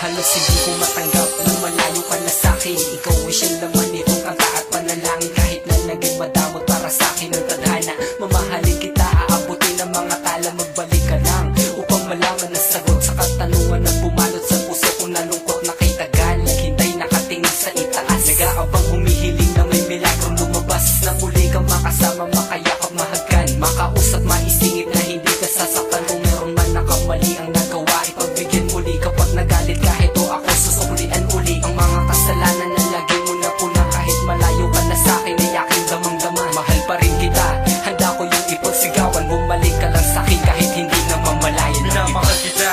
Halos hindi ko matanggap na malayo ka na sa'kin. Ikaw ay siyang laman nitong kanta at panalangin. Kahit na naging madamot para sa'kin ang tadhana, mamahalin kita, aabutin ang mga tala. Magbalik ka lang upang malaman na sagot sa katanungan na bumalot sa puso ko. Nalungkot na kay tagal, naghintay nakatingin sa itaas. Nag-aabang humihiling na may milagro lumabas, na muli kang makasama, makayakap, mahagkan, makausap, maisingit na hindi ka sasaktan. Kung meron man nakamali ang nagawa, ipagbigyan muli kapag nagalit ka. Ito ako susuklian uli ang mga kasalanan na lagi mo na puna. Kahit malayo ka na sa'kin ay aking damang-dama. Mahal pa rin kita, handa ko yung ipagsigawan. Bumalik ka lang sa'kin kahit hindi na mamalayan. Minamahal kita,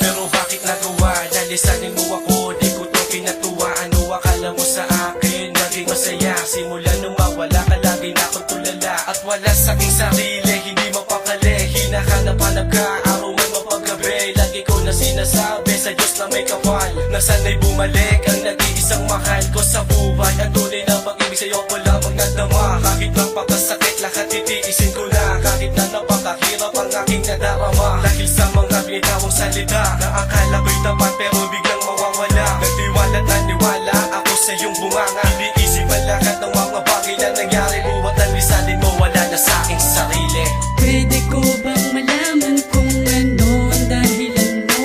pero bakit nagawa? Nalisanin mo ako, di ko to pinatuwa. Ano akala mo sa akin? Naging masaya, simula nung mawala ka, lagi na akong tulala. At wala sa aking sarili, hindi mapakali. Hinahanap-hanap ka, araw man mapagabi. Lagi ko na sinasabi sa Diyos na may kapal, na sana'y bumalik ang nag-iisang mahal ko sa buhay. Ang tunay na pag-ibig sa'yo ko lamang nadama. Kahit napakasakit, lahat titiisin ko na. Kahit na napakahirap ang aking nadarama. Dahil sa mga binitawang salita na akala ko'y tapat pero biglang mawawala. Nagtiwala at naniwala ako sa iyong bunganga. Iniisip ang lahat ng mga bagay na nangyari. Buwat ang lisanin mo, wala na sa aking sarili. Pwede ko bang malaman kung ano ang dahilan mo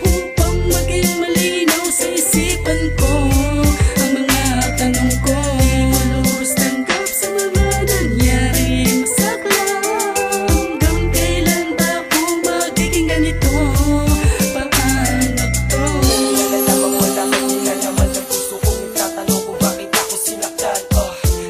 upang maging malinaw sa isipan ko ang mga tanong ko? Di ko lubos tanggap sa mga nangyari, masaklang. Hanggang kailan ba ako magiging ganito? Paano to? Wala man nilalaman ng puso kong nagtatanong kung bakit ako sinaktan.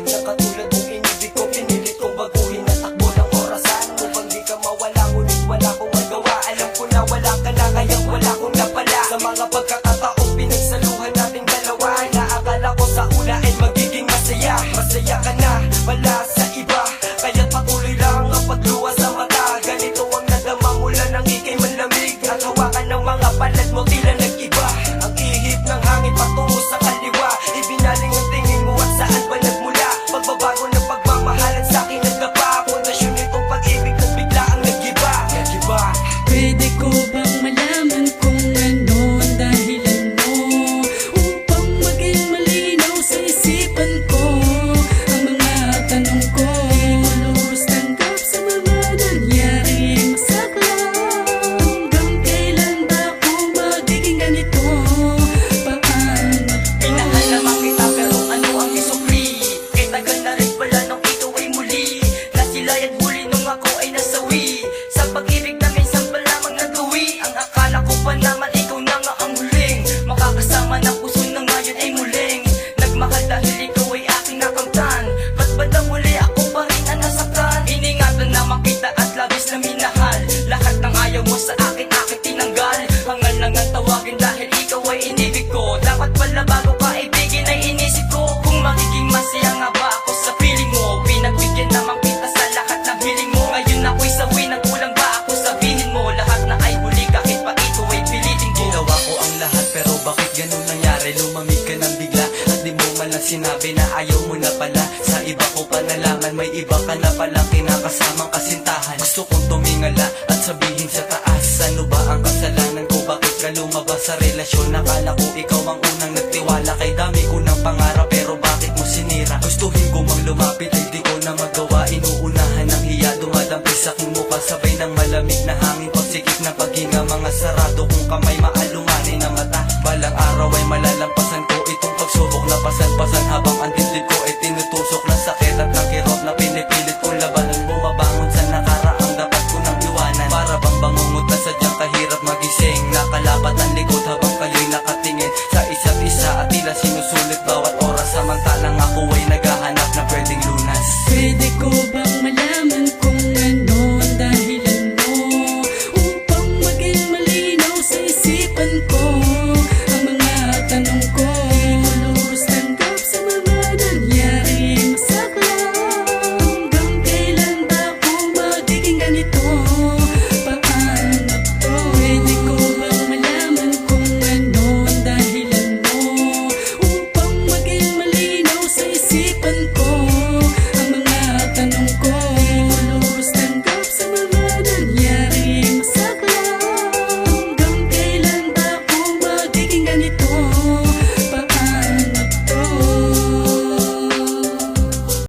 Nakatulad mong inibig ko, pinilit kong baguhin na takbo ng orasan upang di ka mawala, ngunit wala kong magawa. Alam ko na wala ka na, kaya wala kong napala. Sa mga pagkakataong pinagsaluhan nating dalawa, naakala ko sa una ay magiging masaya. Masaya ka na, wala sa iba, kaya patuloy lang ang pagluwas sa mata. Ganito ang nadama mula nang ikay malamig, at hawakan ng mga palad mo tila nag-iba. Ang ihip ng hangin patungo sa kaliwa, ibinaling ang tingin mo at saan ba nagmula? Pagbabago ng pagmamahalan sa'kin nagdapa, pundasyon nitong pag-ibig na bigla ang nag-iba. Pwede ko bang malaman kung ano ang dahilan mo upang maging malinaw sa isipan ko ang mga tanong ko? Di ko lubos tanggap sa mga nangyari, masaklang. Hanggang kailan ba ako magiging ganito? Paano to? Minahal naman kita pero ano ang isukli? Kay tagal na rin pala nung ikaw ay muli, nasilayan huli nung ako ay nasawi. Sa pag-ibig na minsan pa lamang nagawi, ang akala ko pa naman ikaw na nga ang huling makakasama ng puso na ngayon ay muling nagmahal dahil ikaw ay aking nakamtan. Ba't bandang huli ako pa rin ang nasaktan? Iningatan naman kita at labis na minahal. Lahat ng ayaw mo sa akin, aking tinanggal. Hangal lang ang tawagin dahil ikaw ay inibig ko. Dapat pala bago ka ibigin ay inisip ko kung magiging masaya nga ba ako sa piling mo. Pinagbigyan naman kita sa lahat ng hiling mo. Ngayon ako'y sawi, nagkulang ba ako sabihin mo? Lahat na ay huli kahit pa ito ay pilitin ko. Ginawa ko ang lahat pero bakit ganun nangyari? Lumamig ka ng bigla at di mo man lang sinabi na ayaw mo na pala. Sa iba ko pa nalaman may iba ka na palang kinakasamang kasintahan. Gusto kong tumingala at sabihin sa taas, ano ba ang kasalanan ko? Bakit ka lumabas sa relasyon? Nakala ko ikaw ang unang nagtiwala. Kay dami ko ng pangarap pero bakit mo sinira? Gustuhin ko mang lumapit ay di ko na magawa. Inuunahan ng hiya, dumadampi sa aking mukha, sabay ng malamig na hangin, pagsikip ng paghinga, mga sarado kong kamay, maalunganin ang mata. Balang araw ay malalampasan ko itong pagsubok na pasan-pasan habang